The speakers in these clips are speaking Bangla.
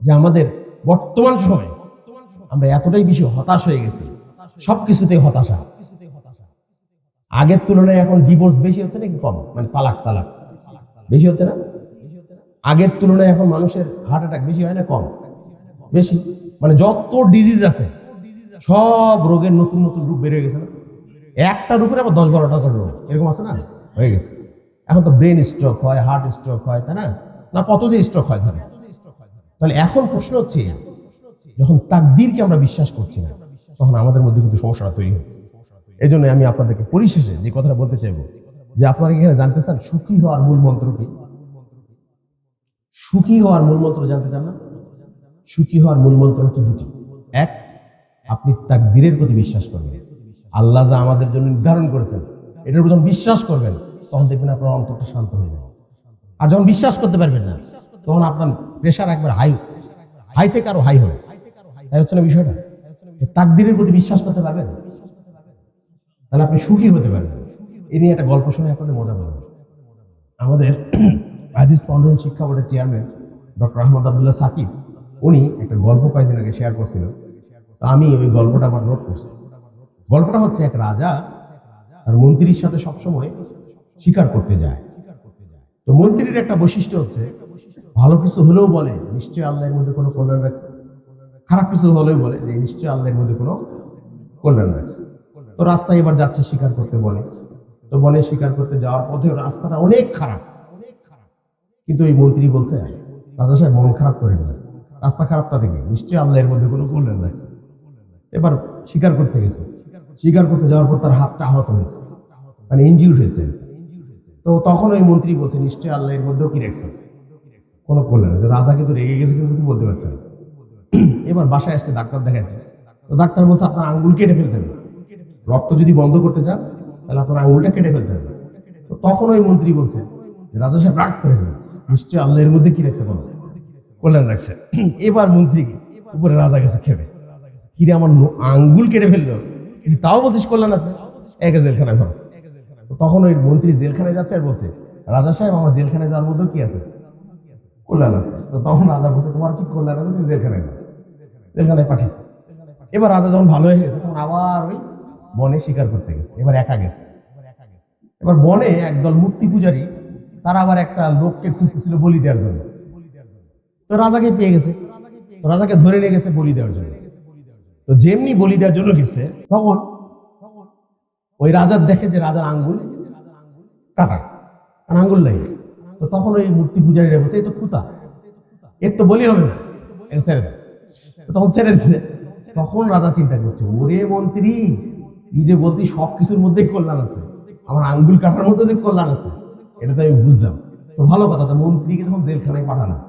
যে আমাদের বর্তমান সময়ে আমরা এতটাই বেশি হতাশ হয়ে গেছি, সবকিছুতেই হতাশা। আগের তুলনায় এখন ডিভোর্স বেশি হচ্ছে নাকি কম? মানে তালাক বেশি হচ্ছে না? আগের তুলনায় এখন মানুষের হার্ট অ্যাটাক বেশি হয় না কম? বেশি। মানে যত ডিজিজ আছে সব রোগের নতুন নতুন রূপ বের হয়ে গেছে না? একটা রূপের আবার 10-12টা করে রোগ এরকম আছে না? হয়ে গেছে। এখন তো ব্রেন স্ট্রোক হয়, হার্ট স্ট্রোক হয়, তাই না? না কত যে স্ট্রোক হয় ধরে। তাহলে এখন প্রশ্ন হচ্ছে, যখন তাকদীরকে আমরা বিশ্বাস করছি না, তখন আমাদের মধ্যে কিন্তু সমস্যাটা তৈরি হচ্ছে। এই জন্য আমি আপনাদেরকে পরিশেষে যে কথাটা বলতে চাইবো, যে আপনারা এখানে জানতে চান সুখী হওয়ার মূল মন্ত্র কি? সুখী হওয়ার মূল মন্ত্র জানতে চান না? সুখী হওয়ার মূল মন্ত্র হচ্ছে দুটি। এক, আপনি তাকদীরের প্রতি বিশ্বাস করবেন। আল্লাহ যা আমাদের জন্য নির্ধারণ করেছেন এটার প্রতি বিশ্বাস করবেন, তখন দেখবেন আপনার অন্তরটা শান্ত হয়ে যাবে। আর যখন বিশ্বাস করতে পারবেন না, তখন আপনার প্রেশার একবার হাই থেকে আরো হাই হবে। তাই হচ্ছে না বিষয়টা? তাকদীরের প্রতি বিশ্বাস করতে পারবেন, তাহলে আপনি সুখী হতে পারবেন। এ নিয়ে একটা গল্প শুনে আপনাদের মজা পাবেন। আমাদের হাদিস ফাউন্ডেশন শিক্ষা বোর্ডের চেয়ারম্যান ডক্টর আহমদ আব্দুল্লাহ সাকিব, উনি একটা গল্প কয়েকদিন আগে শেয়ার করছিল। আমি ওই গল্পটা আবার নোট করছি। গল্পটা হচ্ছে, এক রাজা আর মন্ত্রীর সাথে সবসময় শিকার করতে যায়। তো মন্ত্রীর একটা বৈশিষ্ট্য হচ্ছে, ভালো কিছু হলেও বলে নিশ্চয়ই আল্লাহর মধ্যে কোনো কল্যাণ রাখছে, খারাপ কিছু হলেও বলে যে নিশ্চয়ই আল্লাহর মধ্যে কোনো কল্যাণ রাখছে। তো রাস্তায় এবার যাচ্ছে শিকার করতে বনে, তো বনে শিকার করতে যাওয়ার পথে রাস্তাটা অনেক খারাপ। কিন্তু এই মন্ত্রী বলছে, রাজা সাহেব মন খারাপ করে না, রাস্তা খারাপ তা থেকে নিশ্চয়ই আল্লাহর মধ্যে কোনো কল্যাণ রাখছে। এবার শিকার করতে গেছে, শিকার করতে যাওয়ার পর তার হাতটা আহত হয়েছে, মানে ইনজিউর্ড হয়েছে। তো তখন ওই মন্ত্রী বলছে নিশ্চয়ই আল্লাহর মধ্যেও কি রাখছে, কোনো কল্যাণ। রাজা কিন্তু রেগে গেছে, কিন্তু কিছু বলতে পারছে না। এবার বাসায় আসছে, ডাক্তার দেখাইছে। তো ডাক্তার বলছে আপনার আঙ্গুল কেটে ফেলতে হবে, রক্ত যদি বন্ধ করতে চান তাহলে আপনার আঙ্গুলটা কেটে ফেলতে হবে। তো তখন ওই মন্ত্রী বলছে, রাজা সাহেব রাগ করে ফেলে, নিশ্চয়ই আল্লাহর মধ্যে কি রাখছে, বলো কল্যাণ রাখছে। এবার মন্ত্রী উপরে রাজা গেছে খেপে, কিরে আমার আঙ্গুল কেটে ফেললো, তাও বলছিস কল্যাণ আছে, একে জেলখানায় ঘর। তো তখন ওই মন্ত্রী জেলখানায় যাচ্ছে আর বলছে, রাজা সাহেব আমার জেলখানায় যাওয়ার মধ্যে কি আছে, কল্যাণ আছে। তো তখন রাজা বলছে, তোমার কি কল্যাণ আছে, তুমি জেলখানায় যাও। জেলখানায় পাঠিয়েছে। এবার রাজা যখন ভালো হয়ে গেছে, তখন আবার ওই বনে শিকার করতে গেছে, এবার একা গেছে। এবার বনে একদল মূর্তি পূজারী, তারা আবার একটা লোককে খুঁজতেছিল বলি দেওয়ার জন্য। তো রাজাকে পেয়ে গেছে, তো রাজাকে ধরে নিয়ে গেছে বলি দেওয়ার জন্য। তো যেমনি বলি দেওয়ার জন্য গেছে, তখন ওই রাজার দেখে যে রাজার আঙ্গুল কাটা, আর আঙ্গুল নাই। তো তখন ওই মূর্তি পূজারীরা বলছে, এই তো কুতা, এর তো বলি হবে না, ছেড়ে দেয়। তখন ছেড়ে দিচ্ছে। তখন রাজা চিন্তা করছে, ওরে মন্ত্রী, তুই যে বলতি সবকিছুর মধ্যেই কল্যাণ আছে, আমার আঙ্গুল কাটার মধ্যে যে কল্যাণ আছে এটা তো আমি বুঝলাম। তো ভালো কথা, তো মন্ত্রীকে যখন জেলখানায় পাঠালাম,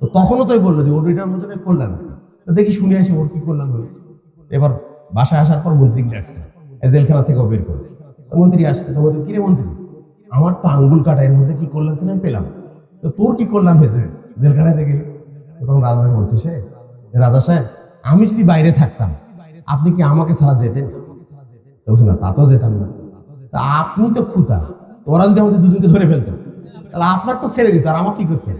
তো তখনও তো বললো যে ওর এটার মধ্যে কল্যাণ আছে। তো দেখি শুনে আসি ওর কি কল্যাণ হলো। এবার বাসায় আসার পর মন্ত্রীকে ডাকছে, জেলখানা থেকেও বের করে। মন্ত্রী আসছে, তো বলছে, কিরে মন্ত্রী, আমার তো আঙ্গুল কাটা, এর মধ্যে কি কল্যাণ ছিল আমি পেলাম, তো তোর কি কল্যাণ হয়েছে জেলখানায় থেকে? তখন রাজা বলছে, সে রাজা সাহেব, আমি যদি বাইরে থাকতাম আপনি কি আমাকে ছাড়া যেতেন? বলছে, না তা তো যেতাম না। তা আপনি তো খুঁতা, ওরা যদি আমাদের দুজনকে ধরে ফেলতো তাহলে আপনার তো ছেড়ে দিত, আর আমার কি করতে,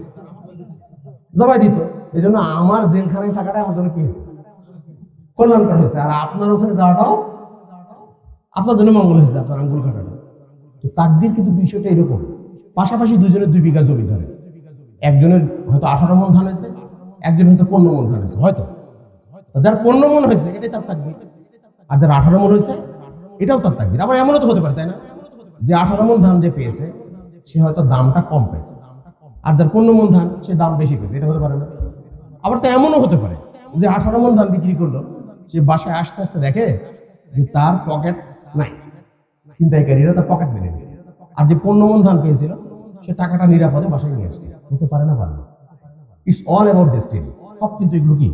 জবাই দিত। এই জন্য আমার জেলখানায় থাকাটা আমার জন্য কি হয়েছে, কল্যাণকর হয়েছে। আর আপনার ওখানে যাওয়াটাও আপনার জন্য মঙ্গল হয়েছে, আপনার আঙ্গুল কাটাটা। তো তাকদীর কিন্তু বিষয়টা এরকম, পাশাপাশি দুজনের 2 বিঘা জমি ধরে, একজনের হয়তো 18 মণ ধান হয়েছে, একজন হয়তো 15 মণ ধান হয়েছে। হয়তো যার 15 মণ হয়েছে এটাই তার তাকদীর, আর যার 18 মণ হয়েছে এটাও তার তাকদীর। আবার এমনও তো হতে পারে, তাই না, যে 18 মণ ধান যে পেয়েছে সে হয়তো দামটা কম পেয়েছে, আর যার 15 মণ ধান সে দাম বেশি পেয়েছে, এটা হতে পারে না? আবার তো এমনও হতে পারে যে 18 মণ ধান বিক্রি করলো, সে বাসায় আসতে আসতে দেখে যে তার পকেট নাই, ছিনতাইকারীরা তার পকেট মেরে গেছে। আর যে 15 মণ ধান পেয়েছিল সে টাকাটা নিরাপদে বাসায় নিয়ে আসছে। হতে পারে না? পারে না। It's all about destiny. সব কিন্তু এগুলো কি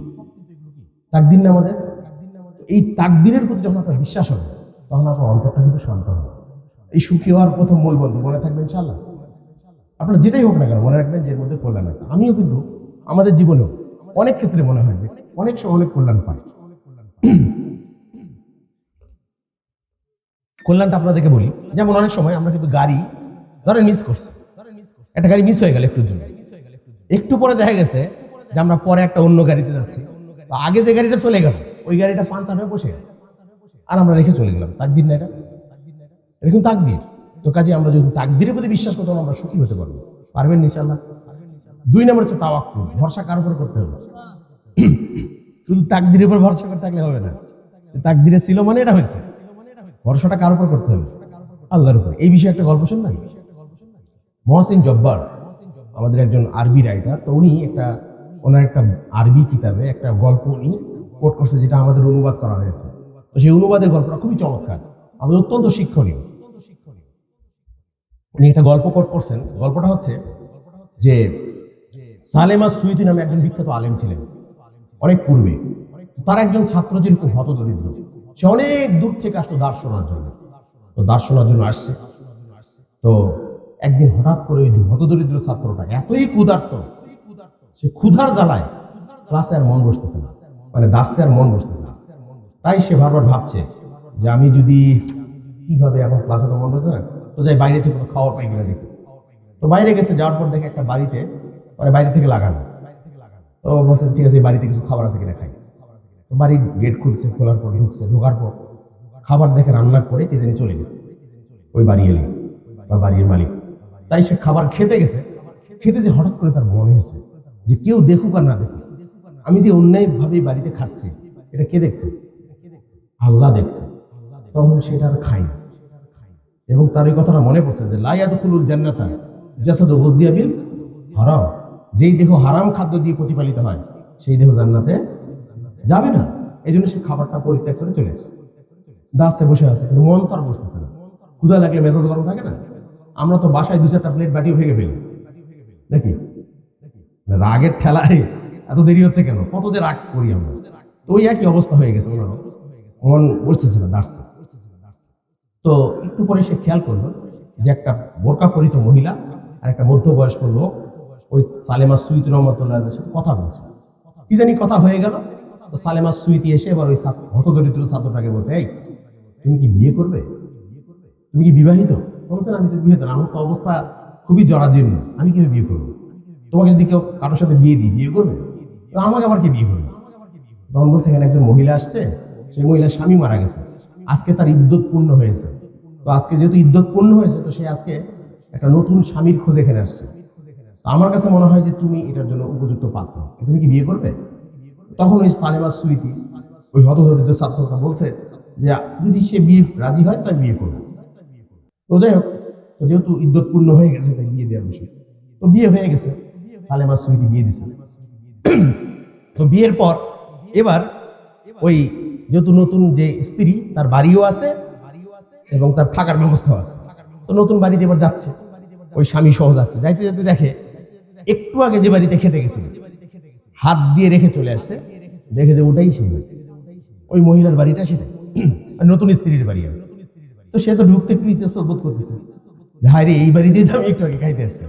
তাকদীর না আমাদের? এই তাকদীরের প্রতি যখন আপনার বিশ্বাস হবে, তখন আপনার অন্তরটা কিন্তু শান্ত হবে। এই সুখী হওয়ার প্রথম মূল মন্ত্র মনে থাকবে ইনশাআল্লাহ। আপনার যেটাই হোক না কেন, মনে রাখবেন যে এর মধ্যে কল্যাণ আছে। আমিও কিন্তু আমাদের জীবনেও অনেক ক্ষেত্রে মনে হয় যে অনেক সময় অনেক কল্যাণ পাই। কল্যাণটা আপনাদেরকে বলি, যেমন অনেক সময় আমরা কিন্তু গাড়ি ধরে মিস করছি, একটা গাড়ি মিস হয়ে গেল একটুর জন্য, একটু পরে দেখা গেছে যে আমরা পরে একটা অন্য গাড়িতে যাচ্ছি, তো আগে যে গাড়িটা চলে গেল ওই গাড়িটা পাঞ্চার হয়ে বসে গেছে, আর আমরা রেখে চলে গেলাম। তাকদীর না এটা? এটা কিন্তু তাকদীর। তো কাজে আমরা যদি তাকদীরের প্রতি বিশ্বাস করতাম আমরা সুখী হতে পারবো। পারবেন ইনশাআল্লাহ? 2 নম্বর হচ্ছে তাওয়াক্কুল, ভরসা কার উপর করতে হবে? শুধু তাকদীরের উপর ভরসা করতে থাকলে হবে না, তাকদীরে ছিল মানে এটা হয়েছে। ভরসাটা কার উপর করতে হবে? আল্লাহর উপর। এই বিষয়ে একটা গল্প শুনবেন। মহসিন জব্বার আমাদের একজন আরবি রাইটার, তো উনি ওনার একটা আরবি কিতাবে একটা গল্প উনি কোট করছে, যেটা আমাদের অনুবাদ করা হয়েছে। তো সেই অনুবাদের গল্পটা খুবই চমৎকার, আমাদের অত্যন্ত শিক্ষণীয়। উনি একটা গল্প কোট করছেন। গল্পটা হচ্ছে যে সালেমা সুইতি নামে একজন বিখ্যাত আলেম ছিলেন অনেক পূর্বে। তার একজন ছাত্র ছিল খুব হতদরিদ্র, সে অনেক দূর থেকে আসতো দার্স শোনার জন্য। তো দার্স শোনার জন্য আসছে, তো একদিন হঠাৎ করে ওই হতদরিদ্র ছাত্রটা এতই ক্ষুধার্ত, সে ক্ষুধার জ্বালায় ক্লাসে আর মন বসতেছে না, মানে দার্সে আর মন বসতেছে না। তাই সে বারবার ভাবছে যে আমি যদি কিভাবে, এখন ক্লাসে তো মন বসতে না, তো যাই বাইরে থেকে খাওয়ার পাই কিনা দেখি। তো বাইরে গেছে, যাওয়ার পর দেখে একটা বাড়িতে, মানে বাইরে থেকে লাগানো। তো বলছে ঠিক আছে, বাড়িতে কিছু খাবার আছে কিনা খাই। তো বাড়ির গেট খুলছে, খোলার পর ঢুকছে, ঢোকার পর খাবার দেখে রান্না করে কে জানি চলে গেছে ওই বাড়ি এলে বা বাড়ির মালিক। তাই সে খাবার খেতে গেছে, খেতে যে হঠাৎ করে তার মনে হয়েছে যে কেউ দেখুক আর না দেখুক, আমি যে অন্যায়ভাবে বাড়িতে খাচ্ছি এটা কে দেখছে? আল্লাহ দেখছে। তখন সেটা আর খাই না, এবং তার এই কথাটা মনে পড়ছে যে লা ইয়াদখুলুল জান্নাতা জাসাদু গুযিয়া বিল হারাম, যেই দেহ হারাম খাদ্য দিয়ে প্রতিপালিত হয় সেই দেহ জান্নাতে যাবে না। এই জন্য সে খাবারটা পরিত্যাগ করে চলে আসে, দাঁড়ছে বসে আছে, কিন্তু মন তো আর বসতেছে না। ক্ষুধা লাগলে মেজাজ গরম থাকে না? আমরা তো বাসায় 2-4টা প্লেট বাটিও ভেঙে ফেলি নাকি? রাগের ঠেলায় এত দেরি হচ্ছে কেন, কত যে রাগ করি আমরা। তো ওই একই অবস্থা হয়ে গেছে, ওনারও মন বসতেছে না, দাঁড়ছে। তো একটু পরে সে খেয়াল করলো যে একটা বোরকা পরিত মহিলা আর একটা মধ্যবয়স্ক লোক ওই সালেমা সুইতি রহমতুল্লাহর সাথে কথা বলছে। কি জানি কথা হয়ে গেল। তো সালেমা সুইতি এসে এবার ওই হতদরিদ্র ছাত্রটাকে বলছে, এই তুমি কি বিয়ে করবে? তুমি কি বিবাহিত? বলছেন আমি তো বিবাহিত না, আমার তো অবস্থা খুবই জরাজীর্ণ, আমি কিভাবে বিয়ে করবো? তোমাকে যদি কেউ কারোর সাথে বিয়ে দিই, বিয়ে করবে? তো আমাকে আবার কে বিয়ে করবে? তখন বলছে এখানে একজন মহিলা আসছে, সেই মহিলার স্বামী মারা গেছে, আজকে তার ইদ্যত পূর্ণ হয়েছে। তো আজকে যেহেতু ইদ্যত পূর্ণ হয়েছে, তো সে আজকে একটা নতুন স্বামীর খোঁজে এখানে আসছে। তো আমার কাছে মনে হয় যে তুমি এটার জন্য উপযুক্ত পাত্র, তুমি কি বিয়ে করবে? তখন ওই সালেমা সুইতি ওই হতদরিদ্র ছাত্রটা বলছে যে যদি সে বিয়ে রাজি হয় তাহলে বিয়ে করবে। তো যাই হোক, তো যেহেতু ইদ্যত পূর্ণ হয়ে গেছে তাই বিয়ে দেওয়ার বিষয়, তো বিয়ে হয়ে গেছে, সালেমা সুইতি বিয়ে দিছে। তো বিয়ের পর এবার ওই যেহেতু নতুন যে স্ত্রী, তার বাড়িও আছে এবং তার থাকার ব্যবস্থাও আছে। তো নতুন বাড়িতে এবার যাচ্ছে, ওই স্বামী সহ যাচ্ছে, যাইতে যেতে দেখে একটু আগে যে বাড়িতে খেতে গেছিল হাত দিয়ে রেখে চলে আসছে, দেখে যে ওটাই সেই বাড়ি, ওই মহিলার বাড়িটা সেটা, নতুন স্ত্রীর বাড়ি। আর তো সে তো ঢুকতে একটু ইতস্তত বোধ করতেছে যে হায় রে, এই বাড়িতেই তো আমি একটু আগে খাইতে আসছি।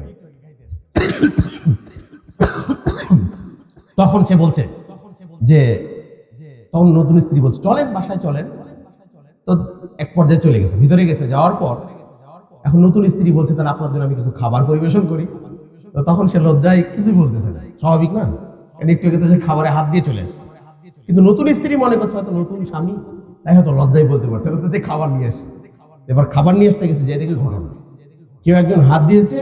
তখন সে বলছে যে, তখন নতুন স্ত্রী বলছে চলেন বাসায় চলেন। তো এক পর্যায়ে চলে গেছে, ভিতরে গেছে, যাওয়ার পর এখন নতুন স্ত্রী বলছে তাহলে আপনার জন্য আমি কিছু খাবার পরিবেশন করি। তো তখন সে লজ্জায় কিছু বলতেছে না, স্বাভাবিক না, একটু আগে তো সে খাবারে হাত দিয়ে চলে আসছে। কিন্তু নতুন স্ত্রী মনে করছে হয়তো নতুন স্বামী, তাই হয়তো লজ্জায় বলতে পারছে না, যে খাবার নিয়ে আসে। এবার খাবার নিয়ে আসতে গেছে, যে দেখে ঘটনা কেউ একজন হাত দিয়েছে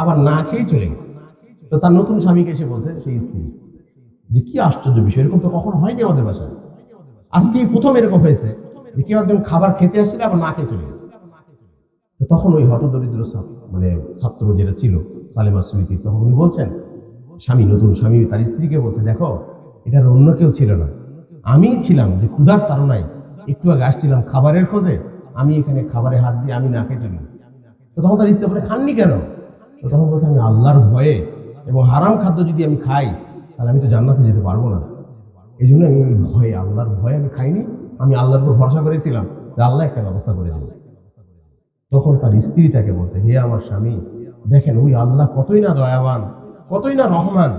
আবার না খেয়েই চলে গেছে। তো তার নতুন স্বামীকে এসে বলছে সেই স্ত্রী যে কি আশ্চর্য বিষয়, এরকম তো কখনো হয়নি আমাদের বাসায়, আজকেই প্রথম এরকম হয়েছে যে কেউ একজন খাবার খেতে আসছিল আবার না খেয়ে চলে গেছে। তখন ওই হতদরিদ্র মানে ছাত্র যেটা ছিল সালেমা সুইতি, তখন উনি বলছেন, স্বামী নতুন স্বামী তার স্ত্রীকে বলছে, দেখো এটার অন্য কেউ ছিল না, আমিই ছিলাম, যে ক্ষুধার তাড়নায় একটু আগে আসছিলাম খাবারের খোঁজে, আমি এখানে খাবারে হাত দিয়ে আমি না খেয়ে চলে গেছি। তো তখন তার স্ত্রী বলে খাননি কেন? তো তখন বলছে আমি আল্লাহর ভয়ে এবং হারাম খাদ্য যদি আমি খাই তাহলে আমি তো জান্নাতে যেতে পারবো না, এই জন্য আমি এই ভয়ে, আল্লাহর ভয়ে আমি খাইনি, আমি আল্লাহর উপর ভরসা করেছিলাম যে আল্লাহ একটা ব্যবস্থা করে দেবে। তখন তার স্ত্রী তাকে বলছে, হে আমার স্বামী, দেখেন ওই আল্লাহ কতই না দয়াবান, কতই না রহমান,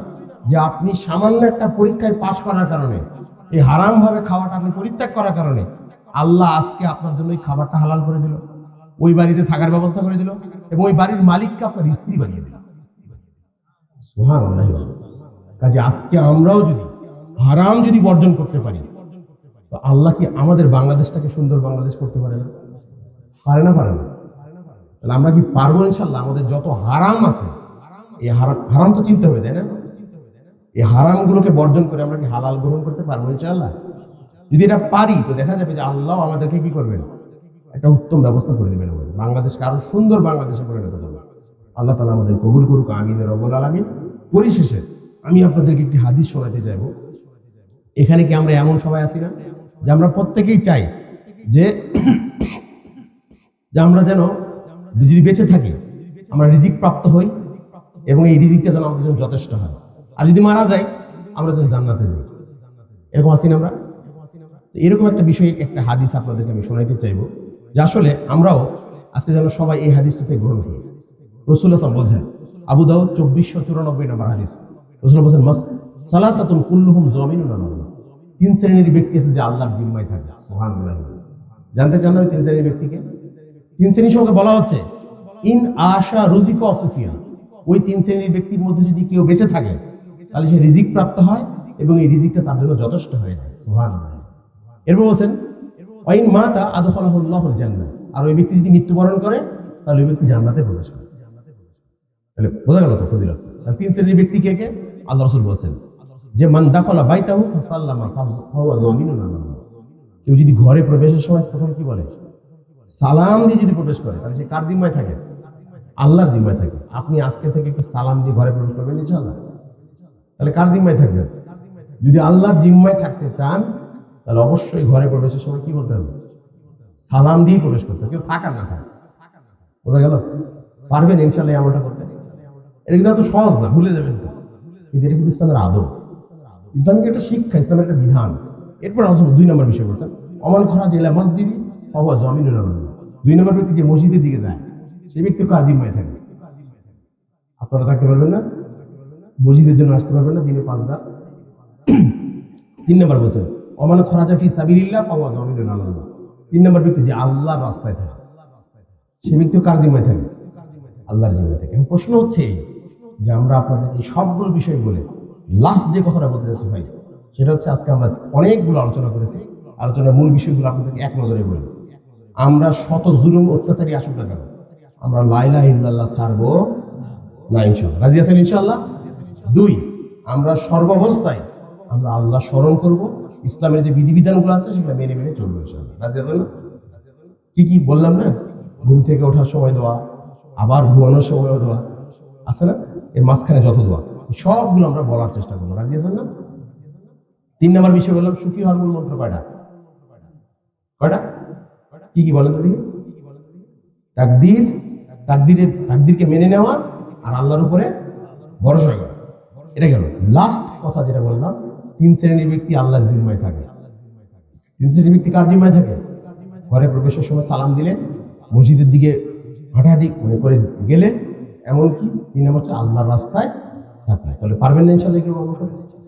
যে আপনি সামান্য একটা পরীক্ষায় পাশ করার কারণে, এই হারাম ভাবে খাওয়াটা আপনি পরিত্যাগ করার কারণে আল্লাহ আজকে আপনার জন্য এই খাবারটা হালাল করে দিল, ওই বাড়িতে থাকার ব্যবস্থা করে দিল, এবং ওই বাড়ির মালিককে আপনার স্ত্রী বানিয়ে দিল। সুবহানাল্লাহ। কাজে আজকে আমরাও যদি হারাম যদি বর্জন করতে পারি, তো আল্লাহ কি আমাদের বাংলাদেশটাকে সুন্দর বাংলাদেশ করতে পারে না? পারে না? পারে না? তাহলে আমরা কি পারবো? ইনশাল্লাহ। আমাদের যত হারাম আছে, এই হারাম তো চিনতে হবে, তাই না? এই হারামগুলোকে বর্জন করে আমরা কি হালাল গ্রহণ করতে পারবো ইনশাল্লাহ? যদি এটা পারি, তো দেখা যাবে যে আল্লাহ আমাদেরকে কি করবেন, একটা উত্তম ব্যবস্থা করে দেবেন, বাংলাদেশকে আরো সুন্দর বাংলাদেশে পরিণত করবেন। আল্লাহ তাআলা আমাদের কবুল করুক, আমিন ইয়া রাব্বুল আলামিন। পরিশেষে আমি আপনাদেরকে একটি হাদিস শোনাতে চাইবো। এখানে কি আমরা এমন সবাই আছি না যে আমরা প্রত্যেকেই চাই যে আমরা যেন যদি বেঁচে থাকি আমরা রিজিক প্রাপ্ত হই এবং এই রিজিকটা যেন আমাদের জন্য যথেষ্ট হয়, আর যদি মারা যাই আমরা যেন জান্নাতে যাই। এরকম আছি না আমরা? এরকম একটা বিষয়, একটা হাদিস আপনাদেরকে আমি শোনাইতে চাইবো, যে আসলে আমরাও আজকে যেন সবাই এই হাদিসটিতে গ্রহণ করি। রাসূলুল্লাহ সাল্লাল্লাহু আলাইহি ওয়াসাল্লাম বলছেন, আবু দাউদ 2494 নম্বর হাদিস, রাসূলুল্লাহ বলছেন, সালাসাতুন কুল্লুহুম যামিনুন আল্লাহ। 3 শ্রেণীর ব্যক্তি আছে যে আল্লাহর জিম্মায় থাকে। সুবহানাল্লাহ। জানতে চান না ওই 3 শ্রেণীর ব্যক্তিকে? 3 শ্রেণীর সঙ্গে বলা হচ্ছে, ইন আশা রুজিকা কুফিয়া। ওই 3 শ্রেণীর ব্যক্তির মধ্যে যদি কেউ বেঁচে থাকে তাহলে সে রিজিক প্রাপ্ত হয় এবং এই রিজিকটা তার জন্য যথেষ্ট হয়ে যায়। সুবহানাল্লাহ। এরপর বলছেন, ওয়াইন মাতা আদখালাহুল্লাহুল জান্নাহ। আর ওই ব্যক্তি যদি মৃত্যুবরণ করে তাহলে ওই ব্যক্তি জান্নাতে প্রবেশ করে। তাহলে বোঝা গেল তো ফজিলত। 3 শ্রেণীর ব্যক্তি কে কে? আল্লাহ রাসূল বলছেন যে মান দাখালা বাইতাহু ফাসাল্লামা ফাহুয়া যামিনুন আল্লাহ। কেউ যদি ঘরে প্রবেশের সময় প্রথম কি বলে, সালাম দিয়ে যদি প্রবেশ করে, তাহলে সে কার জিম্মায় থাকে? আল্লাহর জিম্মায় থাকে। আপনি আজকে থেকে কি সালাম দিয়ে ঘরে প্রবেশ করবেন ইনশাআল্লাহ? তাহলে কার জিম্মায় থাকবেন? যদি আল্লাহর জিম্মায় থাকতে চান তাহলে অবশ্যই ঘরে প্রবেশের সময় কি বলতে হবে? সালাম দিয়ে প্রবেশ করতে হবে, কেউ থাকা না থাকে। বোঝা গেল? পারবেন ইনশাআল্লাহ আমলটা করতে? এটা কিন্তু এত সহজ না, ভুলে যাবেন। কিন্তু এটা কিন্তু ইসলামের আদব, ইসলামিক একটা শিক্ষা, ইসলামের একটা বিধান। এরপর আলোচনা 2 নম্বর বিষয় বলছেন, অমান খরাজ ইলা মসজিদি ফাহুয়া যামিনুন আল্লাহ। 2 নম্বর ব্যক্তি যে মসজিদের দিকে যায় সেই ব্যক্তি কার জিম্মায় থাকে? আপনারা থাকতে পারবেন না, মসজিদের জন্য আসতে পারবেন না দিনে 5 বার। 3 নম্বর বলছেন, অমান খরাজা ফি সাবিলিল্লাহ ফাহুয়া যামিনুন আল্লাহ। 3 নম্বর ব্যক্তি যে আল্লাহর রাস্তায় থাকে সেই ব্যক্তি কার জিম্মায় থাকে? আল্লাহর জিম্মায় থাকে। এখন প্রশ্ন হচ্ছে যে আমরা আপনাদেরকে সবগুলো বিষয় বলে লাস্ট যে কথাটা বলতে যাচ্ছি ভাই, সেটা হচ্ছে আজকে আমরা অনেকগুলো আলোচনা করেছি। আলোচনার মূল বিষয়গুলো আপনাদেরকে এক নজরে বলি। আমরা শত জুলুম অত্যাচারী আসুক না কেন, আমরা লা ইলাহা ইল্লাল্লাহ ছাড়বো না ইনশাআল্লাহ। রাজি আছেন ইনশাআল্লাহ? 2, আমরা সর্বাবস্থায় আমরা আল্লাহ স্মরণ করব, ইসলামের যে বিধিবিধানগুলো আছে সেগুলো মেনে মেনে চলবো ইনশাআল্লাহ। রাজি আছেন? কি কি বললাম না? ঘুম থেকে ওঠার সময় দোয়া, আবার ঘুমানোর সময়ও দোয়া আছে না, এর মাঝখানে যত দোয়া, সবগুলো আমরা বলার চেষ্টা করবো। রাজি আছেন না? 3 নম্বর বিষয় বললাম, সুখী হওয়ার মূল মন্ত্র কয়টা? কি কি বলেন তো দেখি? তাকদীরকে মেনে নেওয়া আর আল্লাহর উপরে ভরসা করা। এটা গেল। লাস্ট কথা যেটা বললাম, 3 শ্রেণীর ব্যক্তি আল্লাহর জিম্মায় থাকে। 3 শ্রেণীর ব্যক্তি কার জিম্মায় থাকে? ঘরে প্রবেশের সময় সালাম দিলে, মসজিদের দিকে হাঁটাহাঁটি করে গেলে, এমনকি 3 নম্বর হচ্ছে আল্লাহর রাস্তায় থাকলে। তাহলে পারবেন না ইনশাআল্লাহ কেউ আমল করতে?